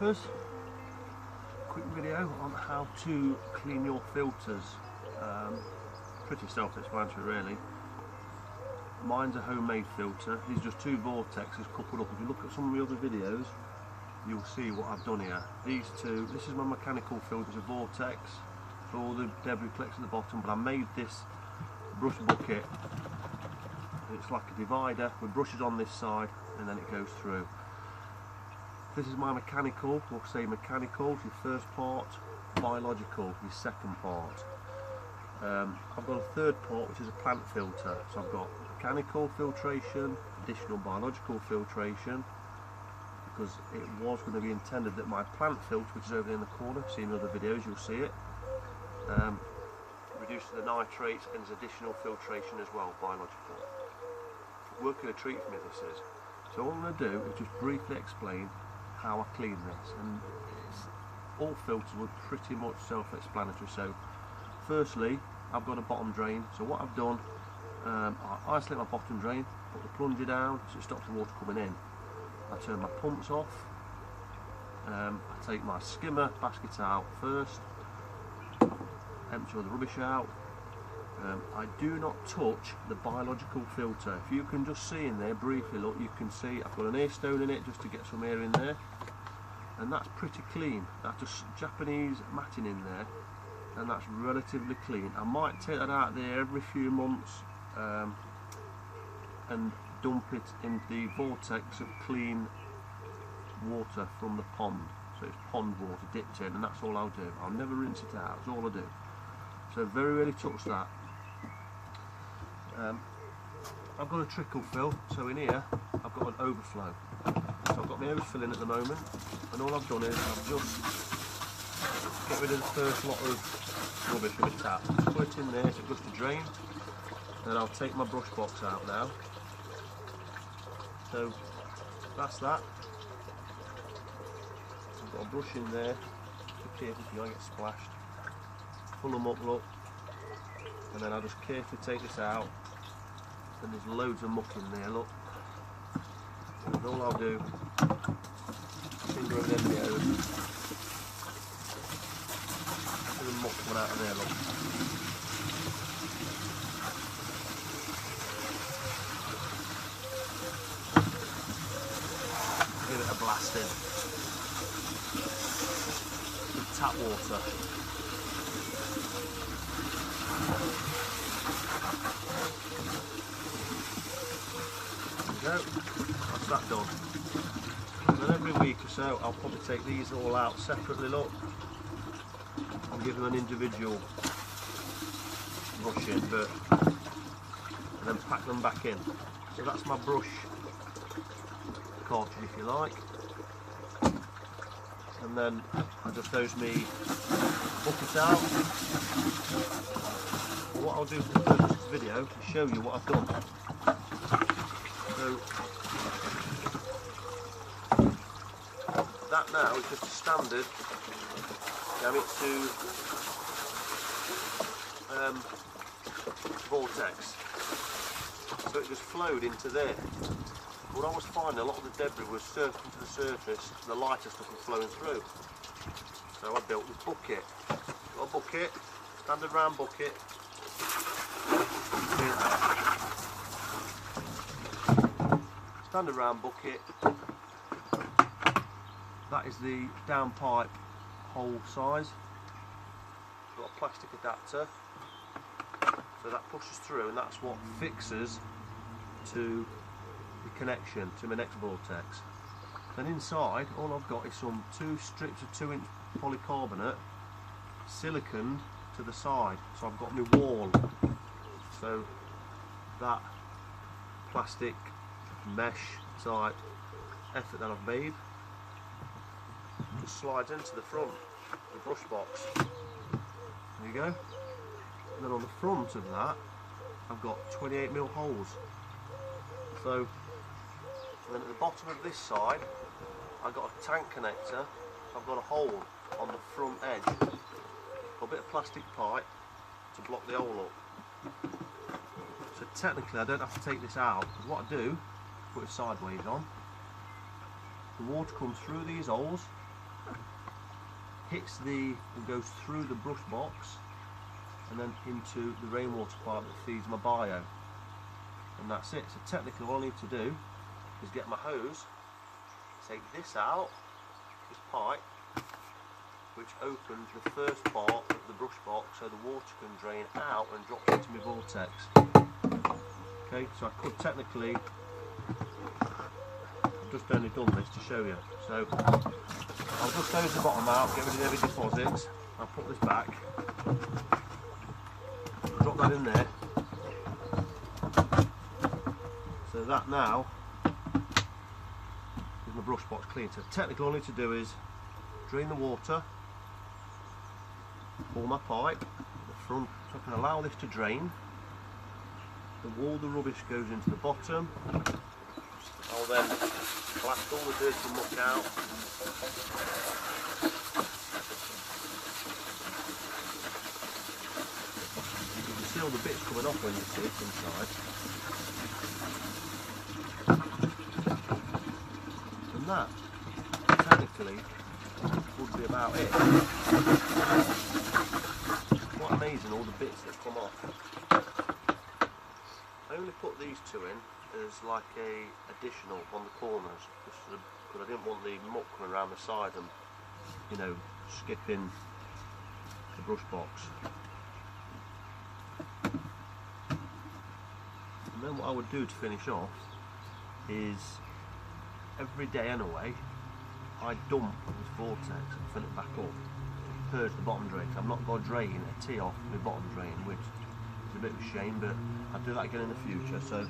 photographers. Quick video on how to clean your filters. Pretty self-explanatory really. Mine's a homemade filter. These are just two vortexes coupled up. If you look at some of the other videos, you'll see what I've done here. These two, this is my mechanical filter, it's a vortex for all the debris collects at the bottom, but I made this brush bucket. It's like a divider with brushes on this side and then it goes through. This is my mechanical, we'll say mechanical, your first part, biological, your second part. I've got a third part which is a plant filter, so I've got mechanical filtration, additional biological filtration, because it was going to be intended that my plant filter, which is over there in the corner, see in other videos you'll see it, reduces the nitrates and there's additional filtration as well, biological. Working a treat for me this is. So all I'm going to do is just briefly explain how I clean this, and all filters were pretty much self-explanatory. So firstly, I've got a bottom drain, so what I've done, I isolate my bottom drain, put the plunger down so it stops the water coming in. I turn my pumps off, I take my skimmer basket out first, empty all the rubbish out. I do not touch the biological filter. If you can just see in there briefly, look, you can see I've got an air stone in it just to get some air in there, and that's pretty clean. That's just Japanese matting in there, and that's relatively clean. I might take that out there every few months and dump it in the vortex of clean water from the pond. So it's pond water dipped in, and that's all I'll do. I'll never rinse it out, that's all I do. So very rarely touch that. I've got a trickle fill, so in here I've got an overflow. So I've got my overfill in at the moment, and all I've done is I've just get rid of the first lot of rubbish with a tap. Put it in there so it goes to drain. Then I'll take my brush box out now. So that's that. I've got a brush in there. Be careful if you don't get splashed. Pull them up, look, and then I'll just carefully take this out. And there's loads of muck in there, look. And all I'll do, finger over the end of the hose, see the muck coming out of there, look. Give it a blast in. With tap water. There we go, that's that done. And then every week or so I'll probably take these all out separately, look, and give them an individual brush in, and then pack them back in. So that's my brush cartridge, if you like. And then I just hose me bucket out. What I'll do for the purpose of this video is show you what I've done. So that now is just a standard Gamitsu vortex. So it just flowed into there. What I was finding, a lot of the debris was surfing to the surface, the lighter stuff was flowing through. So I built this bucket. Got a bucket, standard round bucket. Standard round bucket. That is the downpipe hole size. Got a plastic adapter, so that pushes through, and that's what fixes to the connection to my next vortex. Then inside, all I've got is some 2 strips of 2-inch polycarbonate siliconed to the side. So I've got my wall. So that plastic mesh type effort that I've made just slides into the front of the brush box. There you go. And then on the front of that I've got 28mm holes. So, and then at the bottom of this side I've got a tank connector. I've got a hole on the front edge. A bit of plastic pipe to block the hole up. So technically I don't have to take this out, because what I do, put it sideways on, the water comes through these holes, hits and goes through the brush box and then into the rainwater pipe that feeds my bio, and that's it. So technically all I need to do is get my hose, take this out, this pipe, which opens the first part of the brush box so the water can drain out and drop into my vortex. Okay, so I could technically, I've just only done this to show you. So I'll just hose the bottom out, get rid of any deposits, I'll put this back, drop that in there. So that now is my brush box clean. So technically all I need to do is drain the water, pull my pipe at the front so I can allow this to drain. All the rubbish goes into the bottom. I'll then blast all the dirty muck out. You can see all the bits coming off when you see it inside. And that, technically, would be about it. Quite amazing, all the bits that come off. I only put these two in as like a additional on the corners because I didn't want the muck coming around the side and, you know, skipping the brush box. And then what I would do to finish off is every day anyway I dump this vortex and fill it back up, purge the bottom drain. I'm not going to drain a tee off my bottom drain, which is a bit of a shame, but I'll do that again in the future. So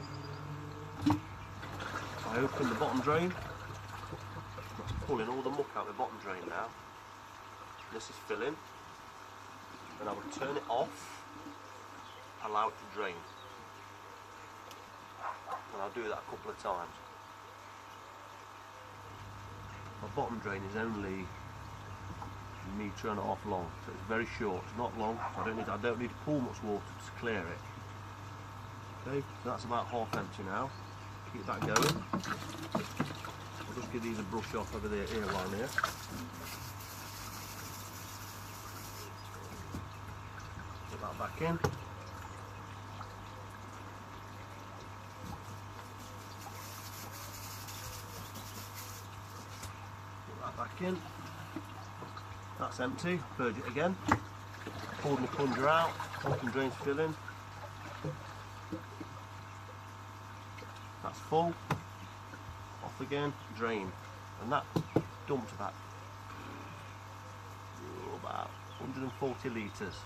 I open the bottom drain, that's pulling all the muck out of the bottom drain now. This is filling, and I will turn it off, allow it to drain, and I'll do that a couple of times. My bottom drain is only 1.5 meters long, so it's very short. It's not long. So I don't need to pull much water to clear it. Okay, so that's about half empty now. Keep that going. I'll just give these a brush off over the ear line here. Put that back in. Back in. That's empty. Purge it again. Pulled my plunger out. Open drains filling. That's full. Off again. Drain. And that dumped about 140 litres.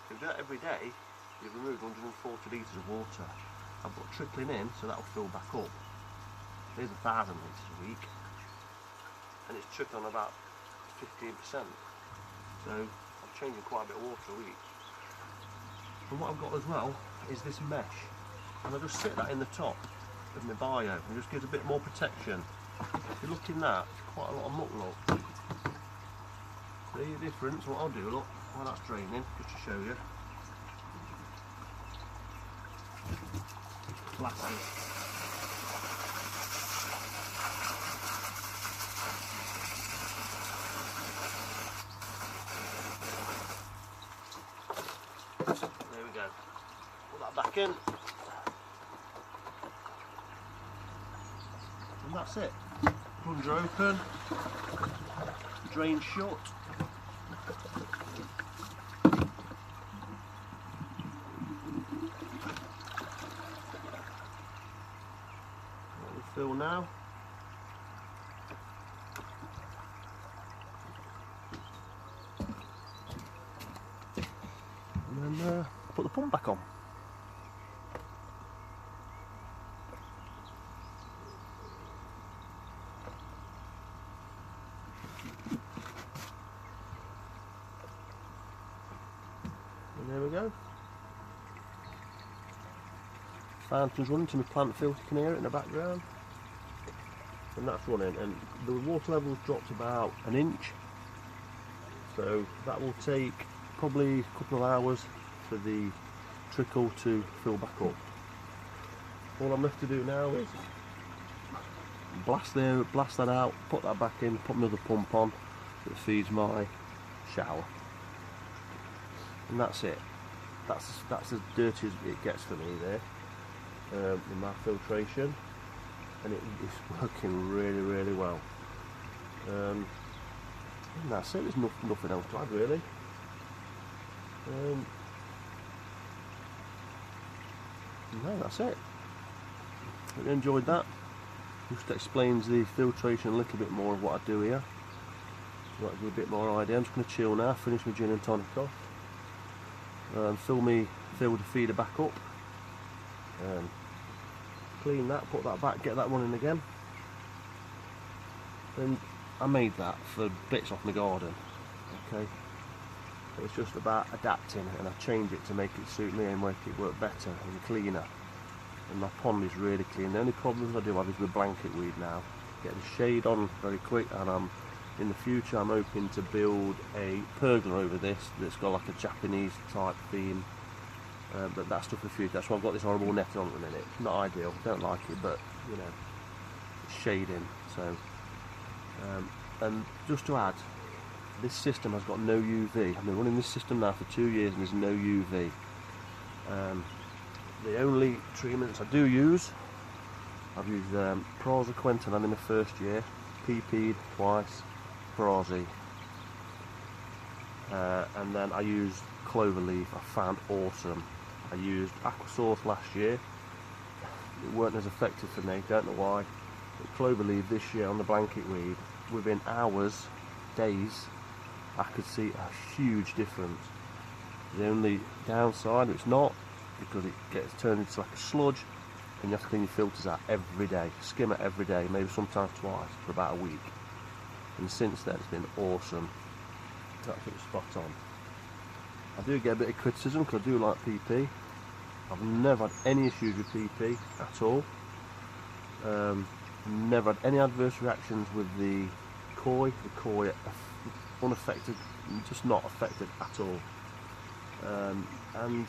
If you do that every day, you've removed 140 litres of water. I've got trickling in, so that will fill back up. There's 1,000 litres a week. And it's trickling on about 15%. So I'm changing quite a bit of water a week. And what I've got as well is this mesh, and I just sit that in the top of my bio, and it just gives a bit more protection. If you look in that, it's quite a lot of muck, look. See the difference? What I'll do, look, while that's draining, just to show you. Blast it. There we go. Put that back in. And that's it. Plunger open. Drain shut. Let me fill now. And then put the pump back on. And there we go. Fountain's running to my plant filter, you can hear it in the background. And that's running, and the water level's dropped about 1 inch. So that will take probably a couple of hours for the trickle to fill back up. All I'm left to do now is blast that out, put that back in, put another pump on, that feeds my shower, and that's it. That's as dirty as it gets for me there, in my filtration, and it's working really well. And that's it. There's nothing else to add really. No, that's it. Hope you enjoyed that. Just explains the filtration a little bit more of what I do here. So that gives you a bit more idea. I'm just going to chill now, finish my gin and tonic off, fill the feeder back up, clean that, put that back, get that running again. And I made that for bits off my garden, okay? It's just about adapting, and I change it to make it suit me and make it work better and cleaner. And my pond is really clean. The only problems I do have is with blanket weed now. Get the shade on very quick, and in the future I'm hoping to build a pergola over this that's got like a Japanese type theme. But that's stuff for the future. That's why I've got this horrible netting on at the minute. It's not ideal, don't like it, but you know, it's shading. So, and just to add, this system has got no UV. I've been running this system now for 2 years and there's no UV. The only treatments I do use, I've used Parasite in the first year, PP'd twice, Parasite, and then I used Cloverleaf. I found awesome. I used Aquasource last year. It weren't as effective for me, don't know why. But Cloverleaf this year on the blanket weed, within hours, days, I could see a huge difference. The only downside, it's not, because it gets turned into like a sludge, and you have to clean your filters out every day, skim it every day, maybe sometimes twice for about a week. And since then it's been awesome. It's absolutely spot on. I do get a bit of criticism because I do like PP. I've never had any issues with PP at all. Never had any adverse reactions with the koi. The koi unaffected, just not affected at all. And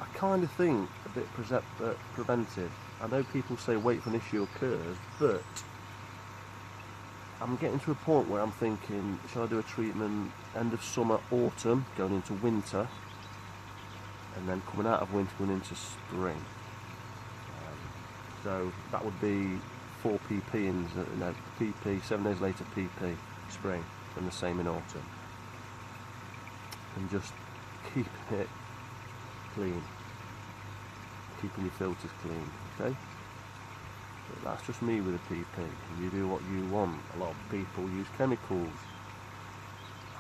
I kind of think a bit preventive. I know people say wait for an issue occurs, but I'm getting to a point where I'm thinking, shall I do a treatment end of summer, autumn, going into winter, and then coming out of winter, going into spring. So that would be 4 PP in, PP, 7 days later PP, spring, and the same in autumn. And just keeping it clean, keeping your filters clean, okay? But that's just me with a PP. You do what you want. A lot of people use chemicals.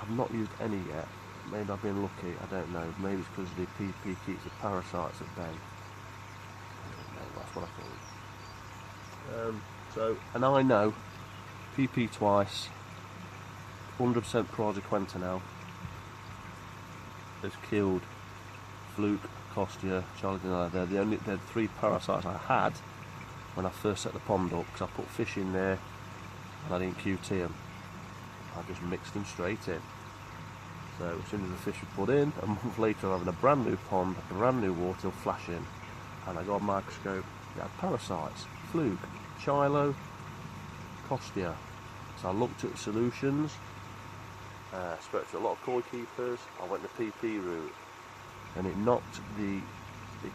I've not used any yet. Maybe I've been lucky, I don't know. Maybe it's because the PP keeps the parasites at bay. I don't know, that's what I think. And I know PP twice, 100% Parasite now, has killed fluke, costia, Charlie. They're the 3 parasites I had when I first set the pond up, because I put fish in there and I didn't QT them. I just mixed them straight in. So as soon as the fish were put in, a month later I'm having a brand new pond, brand new water flashing, and I got a microscope. It had parasites, fluke, chilo, costia. So I looked at solutions, spoke to a lot of koi keepers. I went the PP route, and it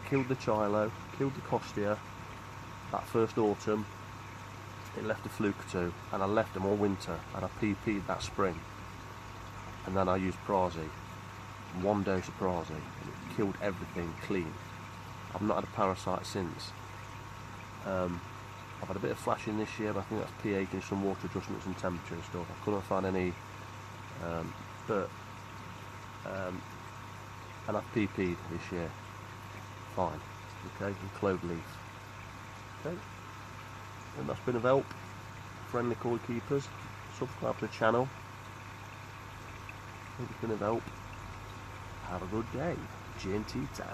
killed the chilo, killed the costia. That first autumn, it left a fluke or 2, and I left them all winter, and I PP'd that spring. And then I used Parasite, 1 dose of Parasite, and it killed everything clean. I've not had a parasite since. I've had a bit of flashing this year, but I think that's pH and some water adjustments and temperature and stuff. I couldn't find any, and I've PP'd this year. Fine, okay, and Cloverleaf. Okay, and that's been of help. Friendly koi keepers, subscribe to the channel. I think it's been of help. Have a good day. Gin tea time.